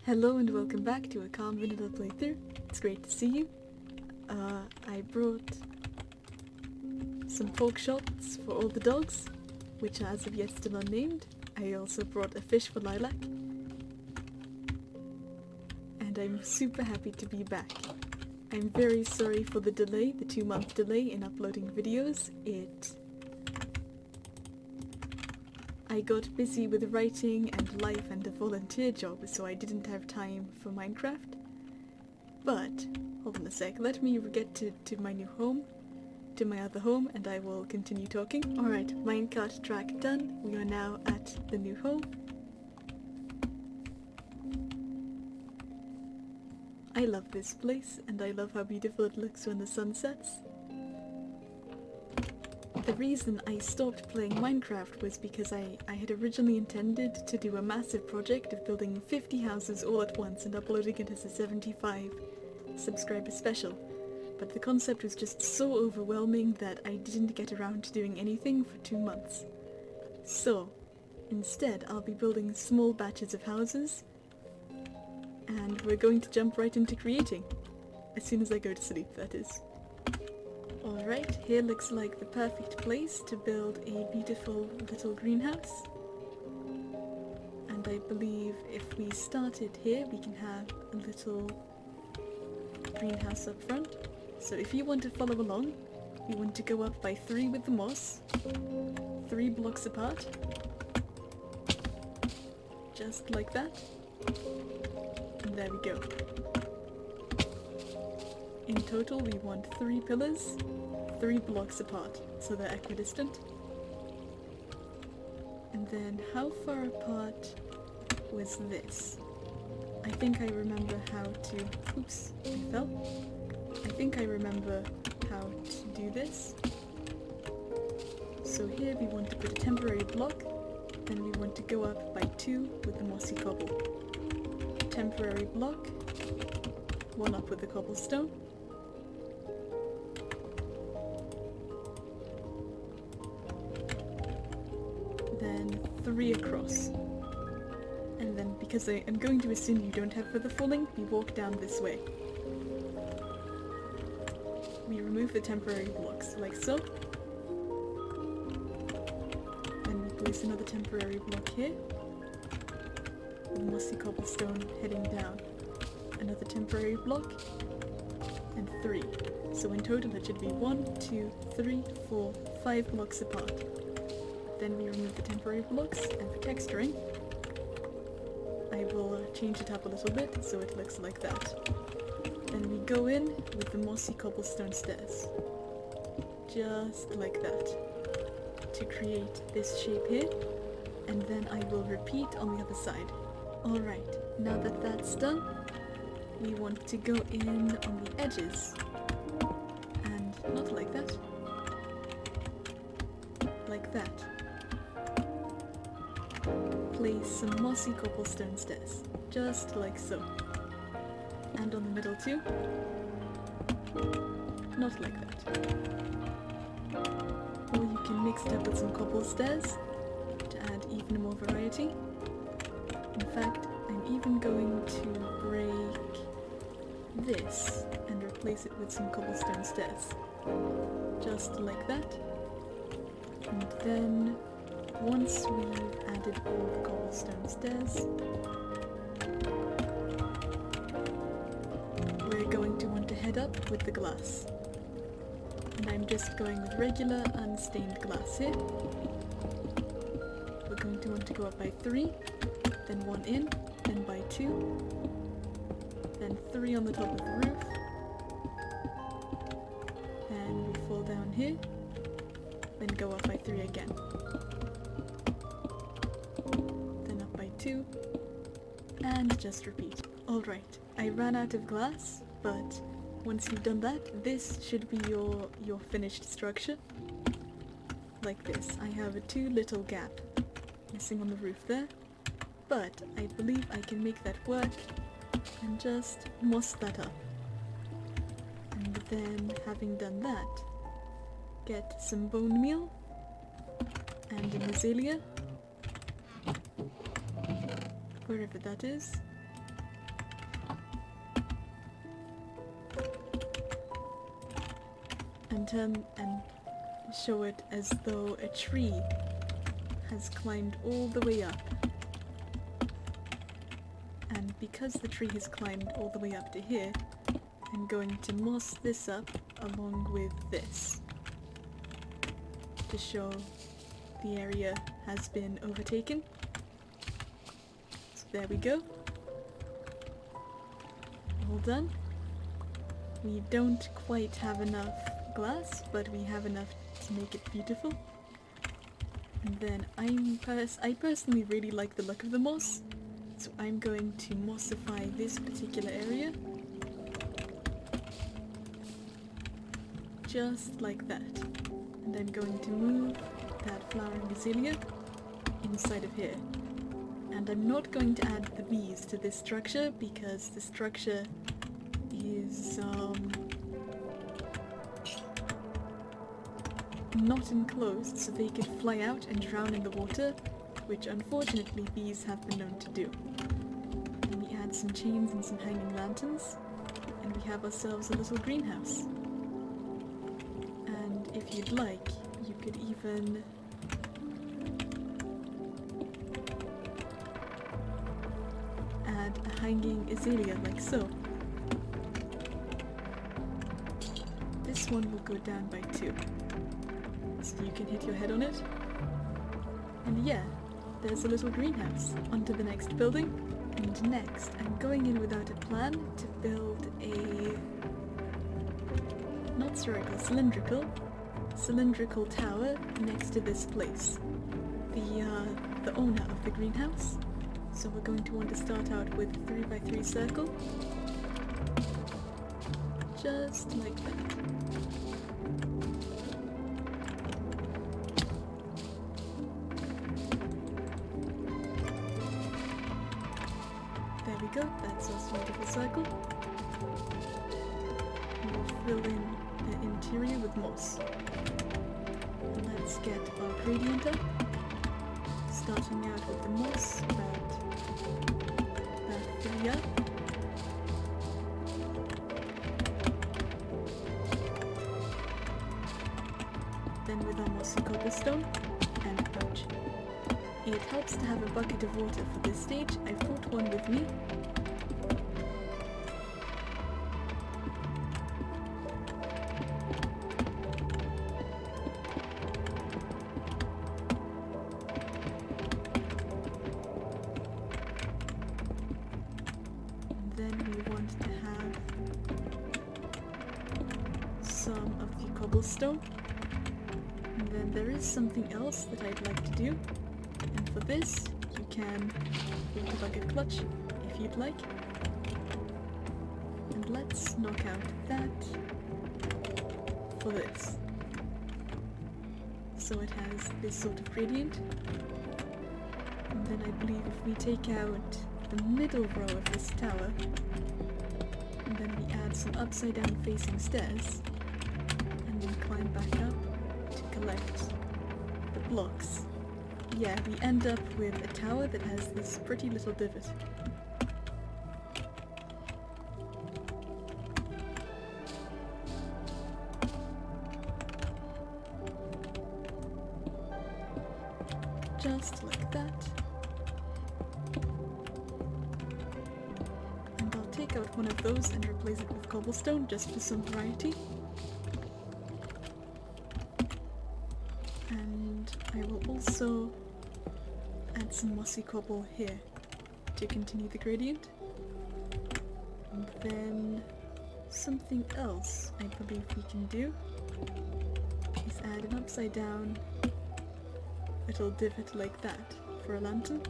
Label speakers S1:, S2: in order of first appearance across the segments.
S1: Hello and welcome back to a calm vanilla playthrough. It's great to see you. I brought some pork shots for all the dogs, which are as of yet still unnamed. I also brought a fish for Lilac. And I'm super happy to be back. I'm very sorry for the delay, the 2-month delay in uploading videos. I got busy with writing and life and a volunteer job, so I didn't have time for Minecraft. But, hold on a sec, let me get to my new home, to my other home, and I will continue talking. Alright, minecart track done. We are now at the new home. I love this place, and I love how beautiful it looks when the sun sets. The reason I stopped playing Minecraft was because I had originally intended to do a massive project of building 50 houses all at once and uploading it as a 75 subscriber special, but the concept was just so overwhelming that I didn't get around to doing anything for 2 months. So, instead I'll be building small batches of houses, and we're going to jump right into creating. As soon as I go to sleep, that is. Alright, here looks like the perfect place to build a beautiful little greenhouse. And I believe if we started here, we can have a little greenhouse up front. So if you want to follow along, you want to go up by 3 with the moss, 3 blocks apart, just like that. And there we go. In total we want 3 pillars, 3 blocks apart, so they're equidistant. And then how far apart was this? I think I remember how to... Oops, I fell. I think I remember how to do this. So here we want to put a temporary block, then we want to go up by 2 with the mossy cobble. Temporary block, 1 up with the cobblestone. Then 3 across. And then, because I am going to assume you don't have further falling, we walk down this way. We remove the temporary blocks, like so. Then we place another temporary block here. With mossy cobblestone heading down. Another temporary block. And 3. So in total it should be 1, 2, 3, 4, 5 blocks apart. Then we remove the temporary blocks, and for texturing, I will change it up a little bit so it looks like that. Then we go in with the mossy cobblestone stairs. Just like that. To create this shape here, and then I will repeat on the other side. Alright, now that that's done, we want to go in on the edges. And not like that. Like that. Place some mossy cobblestone stairs, just like so. And on the middle too. Not like that. Or you can mix it up with some cobble stairs to add even more variety. In fact, I'm even going to break this and replace it with some cobblestone stairs. Just like that. And then, once we've added all the cobblestone stairs, we're going to want to head up with the glass. And I'm just going with regular unstained glass here. We're going to want to go up by 3, then 1 in, then by 2, then 3 on the top of the roof, and we fall down here, then go up by 3 again. Then up by 2, and just repeat. Alright, I ran out of glass, but once you've done that, this should be your finished structure. Like this. I have a 2 little gap missing on the roof there, but I believe I can make that work and just moss that up. And then, having done that, get some bone meal and an azalea, wherever that is, momentum and show it as though a tree has climbed all the way up. And because the tree has climbed all the way up to here, I'm going to moss this up along with this to show the area has been overtaken. So there we go. All done. We don't quite have enough glass, but we have enough to make it beautiful. And then I personally really like the look of the moss, so I'm going to mossify this particular area. Just like that. And I'm going to move that flowering azalea inside of here. And I'm not going to add the bees to this structure because the structure is not enclosed, so they could fly out and drown in the water, which unfortunately bees have been known to do. And we add some chains and some hanging lanterns, and we have ourselves a little greenhouse. And if you'd like, you could even add a hanging azalea like so. This one will go down by 2. So you can hit your head on it. And yeah, there's a little greenhouse. Onto the next building. And next, I'm going in without a plan to build a not spherical, cylindrical tower next to this place. The owner of the greenhouse. So we're going to want to start out with a 3x3 circle. Just like that. There we go, that's our beautiful circle. We'll fill in the interior with moss. Let's get our gradient up. Starting out with the moss, about 3 up. Then with our mossy cobblestone, and ouch. It helps to have a bucket of water for this stage. I've brought one with me. And then we want to have some of the cobblestone. And then there is something else that I'd like to do. And for this, you can use the bucket clutch if you'd like. And let's knock out that for this. So it has this sort of gradient. And then I believe if we take out the middle row of this tower, and then we add some upside down facing stairs, and then climb back up to collect the blocks. Yeah, we end up with a tower that has this pretty little divot. Just like that. And I'll take out one of those and replace it with cobblestone just for some variety. And I will also add some mossy cobble here to continue the gradient. And then something else I believe we can do is add an upside down little divot like that for a lantern.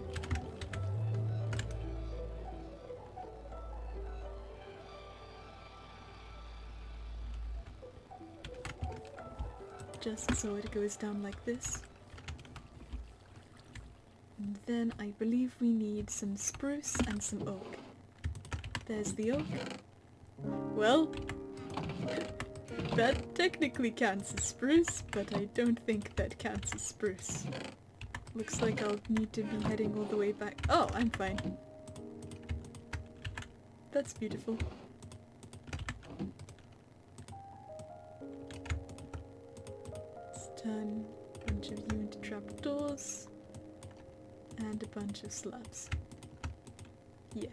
S1: Just so it goes down like this. And then I believe we need some spruce and some oak. There's the oak. Well, that technically counts as spruce, but I don't think that counts as spruce. Looks like I'll need to be heading all the way back. Oh, I'm fine. That's beautiful. turn a bunch of you into trapdoors and a bunch of slabs. Yeah.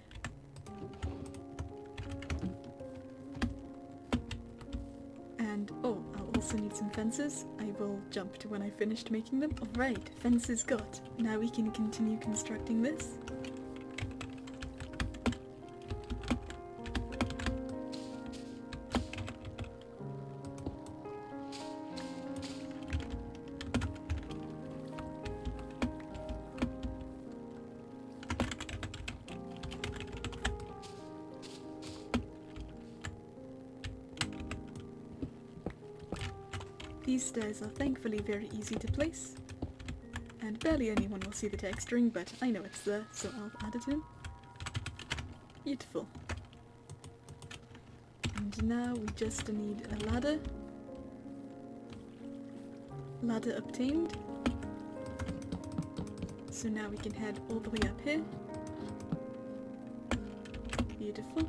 S1: And oh, I'll also need some fences. I will jump to when I finished making them. Alright, fences got. Now we can continue constructing this. These stairs are thankfully very easy to place, and barely anyone will see the texturing, but I know it's there, so I'll add it in. Beautiful. And now we just need a ladder. Ladder obtained. So now we can head all the way up here. Beautiful.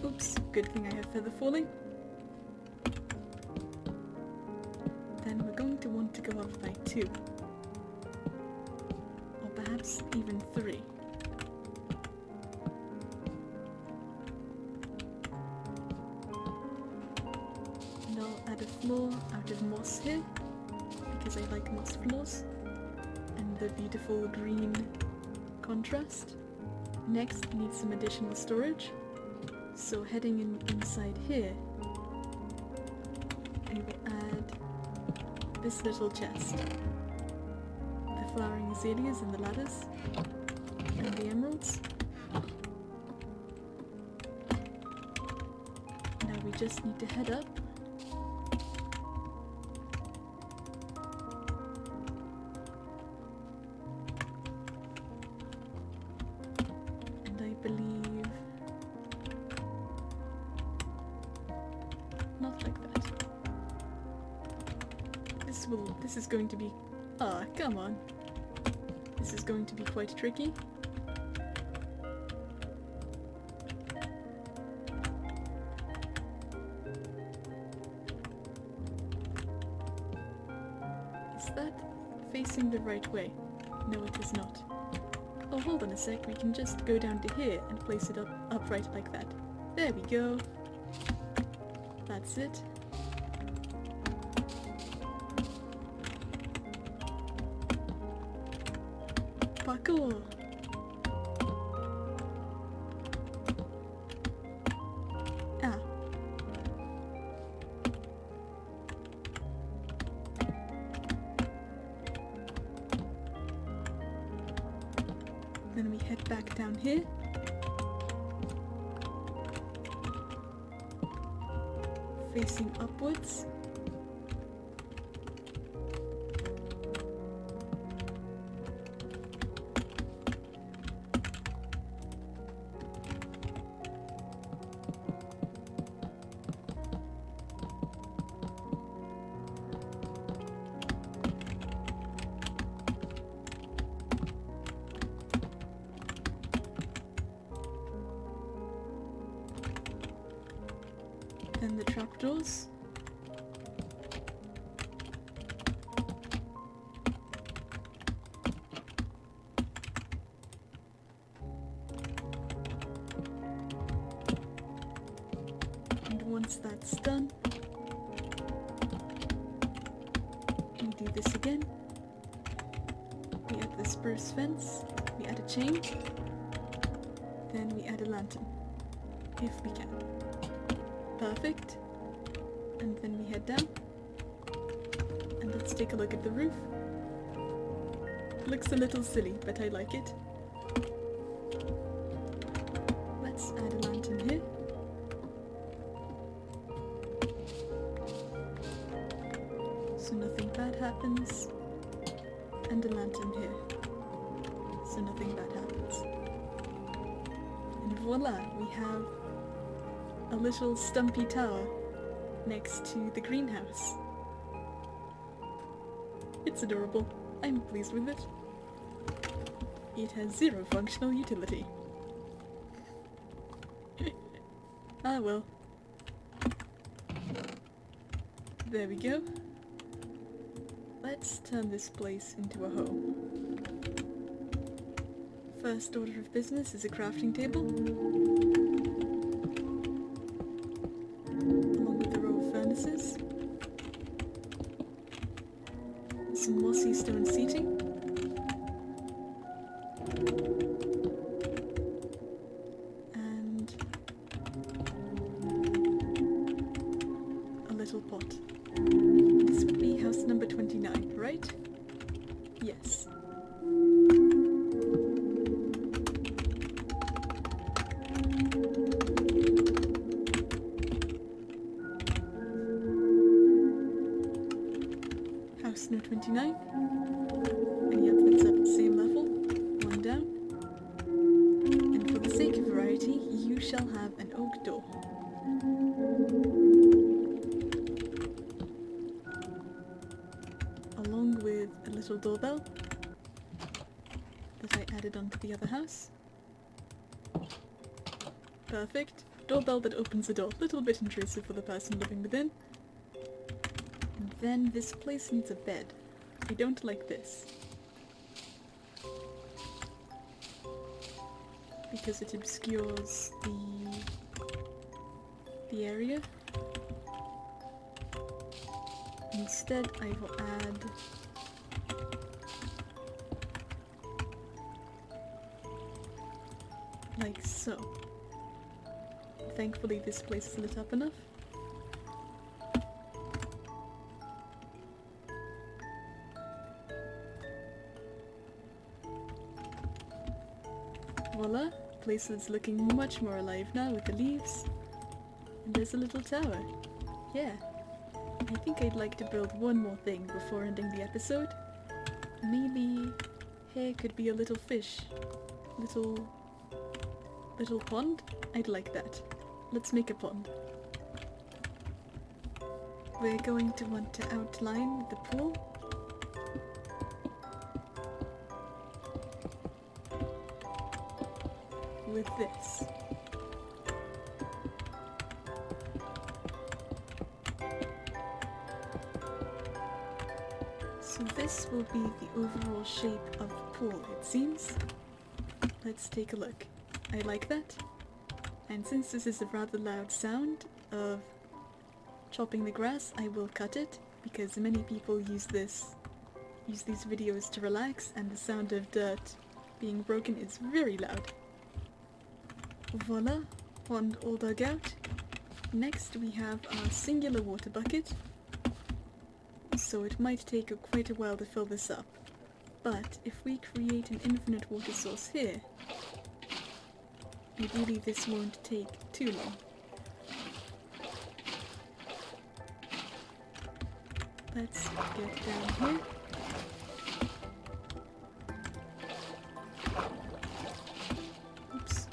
S1: Oops, good thing I have feather falling. Then we're going to want to go up by 2. Or perhaps even 3. And I'll add a floor out of moss here, because I like moss floors, and the beautiful green contrast. Next, we need some additional storage. So heading inside here, I will add this little chest. The flowering azaleas and the ladders, and the emeralds. Now we just need to head up. And I believe not like that. This is going to be... Ah, come on. This is going to be quite tricky. Is that facing the right way? No, it is not. Oh, hold on a sec. We can just go down to here and place it upright like that. There we go. That's it. Parkour! Ah. Then we head back down here. Facing upwards. Then the trapdoors. And once that's done, we do this again. We add the spruce fence, we add a chain, then we add a lantern, if we can. Perfect. And then we head down. And let's take a look at the roof. Looks a little silly, but I like it. Let's add a lantern here. So nothing bad happens. And a lantern here. So nothing bad happens. And voila, we have a little stumpy tower next to the greenhouse. It's adorable. I'm pleased with it. It has 0 functional utility. Ah well. There we go. Let's turn this place into a home. First order of business is a crafting table, along with a row of furnaces, some mossy stone seating, and a little pot. This would be house number 29, right? Yes. House number 29. And yep, that's at the same level. One down. And for the sake of variety, you shall have an oak door. Along with a little doorbell that I added onto the other house. Perfect. Doorbell that opens the door. Little bit intrusive for the person living within. And then this place needs a bed. I don't like this. Because it obscures the area. Instead, I will add like so. Thankfully, this place is lit up enough. Voila! The place is looking much more alive now with the leaves. And there's a little tower. Yeah. I think I'd like to build one more thing before ending the episode. Maybe here could be a little fish. Little pond? I'd like that. Let's make a pond. We're going to want to outline the pool. With this. So this will be the overall shape of the pool, it seems. Let's take a look. I like that. And since this is a rather loud sound of chopping the grass, I will cut it, because many people use these videos to relax, and the sound of dirt being broken is very loud. Voila, pond all dug out. Next we have our singular water bucket, so it might take quite a while to fill this up, but if we create an infinite water source here, ideally this won't take too long. Let's get down here. Oops.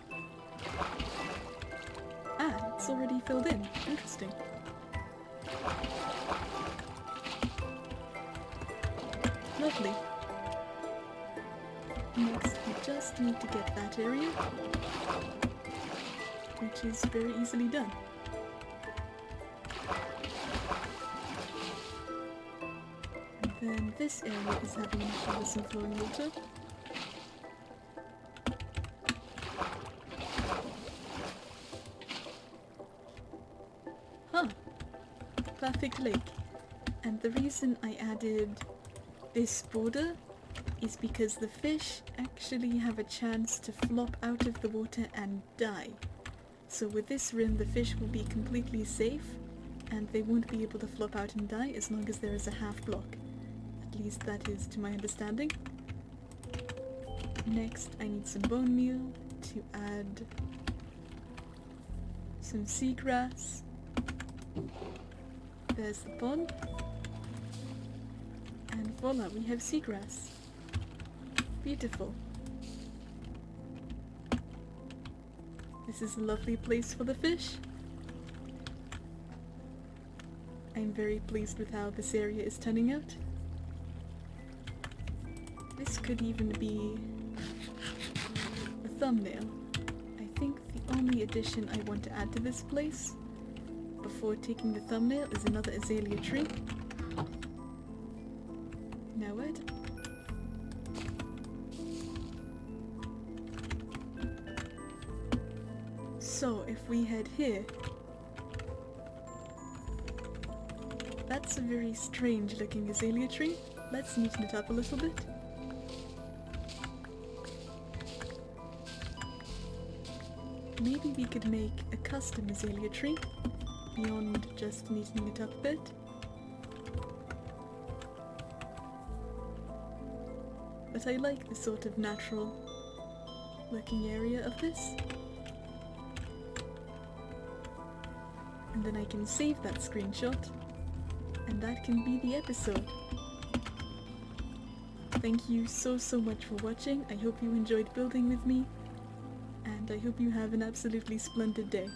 S1: Ah, it's already filled in. Interesting. Lovely. Next, we just need to get that area, which is very easily done. And then this area is having an issue with some flowing water. Huh. Perfect lake. And the reason I added this border is because the fish actually have a chance to flop out of the water and die. So with this rim, the fish will be completely safe, and they won't be able to flop out and die as long as there is a half block. At least that is to my understanding. Next, I need some bone meal to add some seagrass. There's the pond. And voila, we have seagrass. Beautiful. This is a lovely place for the fish. I'm very pleased with how this area is turning out. This could even be a thumbnail. I think the only addition I want to add to this place before taking the thumbnail is another azalea tree. Now what? So if we head here, that's a very strange looking azalea tree. Let's neaten it up a little bit. Maybe we could make a custom azalea tree beyond just neatening it up a bit. But I like the sort of natural looking area of this. And then I can save that screenshot, and that can be the episode. Thank you so much for watching. I hope you enjoyed building with me, and I hope you have an absolutely splendid day.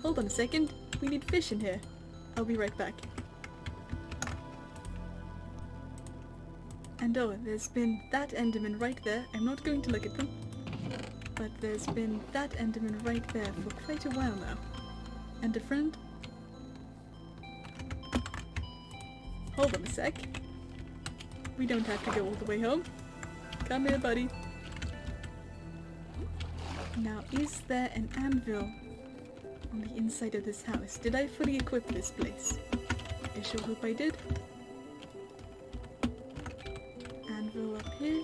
S1: Hold on a second, we need fish in here. I'll be right back. And oh, there's been that enderman right there. I'm not going to look at them, but there's been that enderman right there for quite a while now. And a friend? Hold on a sec. We don't have to go all the way home. Come here, buddy. Now, is there an anvil on the inside of this house? Did I fully equip this place? I sure hope I did. Anvil up here.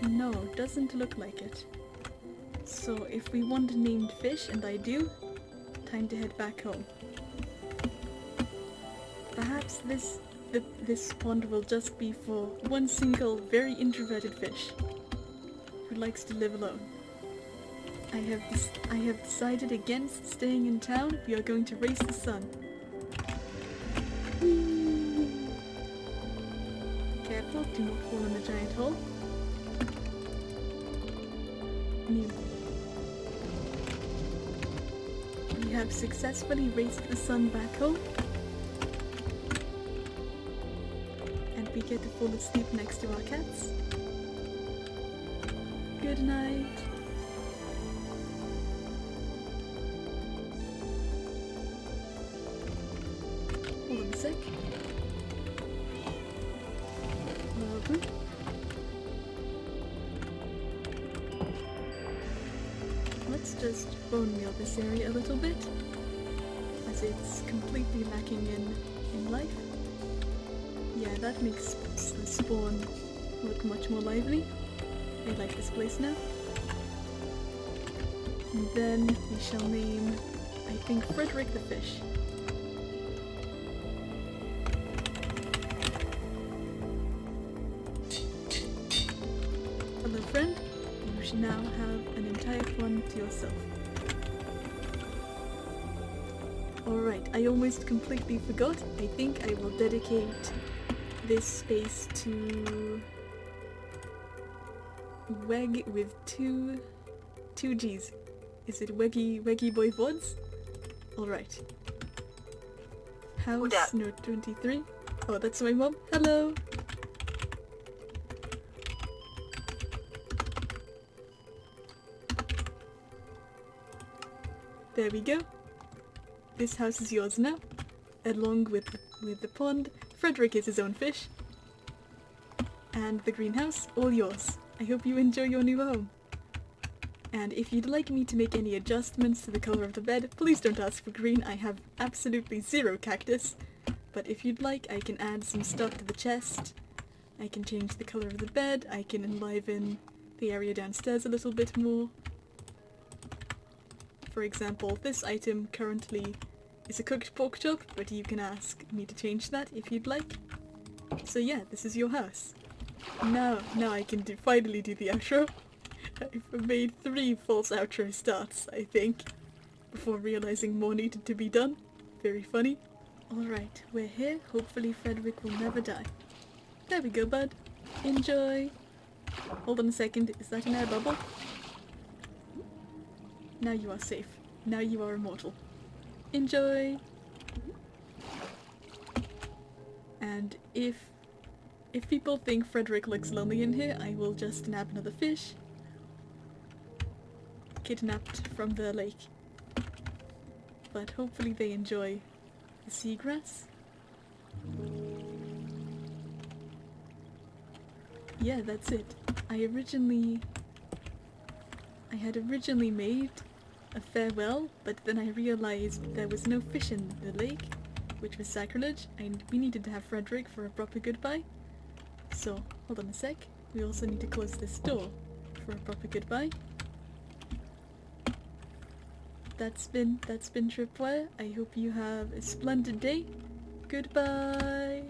S1: No, doesn't look like it. So if we want a named fish, and I do, time to head back home. Perhaps this pond will just be for one single, very introverted fish who likes to live alone. I have decided against staying in town. We are going to race the sun. Whee! Careful, do not fall in the giant hole. We have successfully raced the sun back home. And we get to fall asleep next to our cats. Good night. Hold on a sec. Lovely. Let's just bone meal this area a little bit, as it's completely lacking in life. Yeah, that makes the spawn look much more lively. I like this place now. And then we shall name, I think, Frederick the fish. Hello, friend. You should now have an entire pond to yourself. Alright, I almost completely forgot. I think I will dedicate this space to Weg with two G's. Is it Weggy Boy Vods? Alright. House Note 23. Oh, that's my mom. Hello! There we go. This house is yours now, along with the pond. Frederick is his own fish. And the greenhouse, all yours. I hope you enjoy your new home. And if you'd like me to make any adjustments to the color of the bed, please don't ask for green. I have absolutely zero cactus. But if you'd like, I can add some stuff to the chest. I can change the color of the bed. I can enliven the area downstairs a little bit more. For example, this item currently is a cooked pork chop, but you can ask me to change that if you'd like. So yeah, this is your house. Now I can finally do the outro. I've made 3 false outro starts, I think, before realizing more needed to be done. Very funny. Alright, we're here. Hopefully Frederick will never die. There we go, bud. Enjoy! Hold on a second, is that an air bubble? Now you are safe. Now you are immortal. Enjoy! And if people think Frederick looks lonely in here, I will just nab another fish. kidnapped from the lake. But hopefully they enjoy the seagrass. Yeah, that's it. I had originally made a farewell, but then I realized there was no fish in the lake, which was sacrilege, and we needed to have Frederick for a proper goodbye. So, hold on a sec. We also need to close this door for a proper goodbye. That's been Tripwire. I hope you have a splendid day. Goodbye!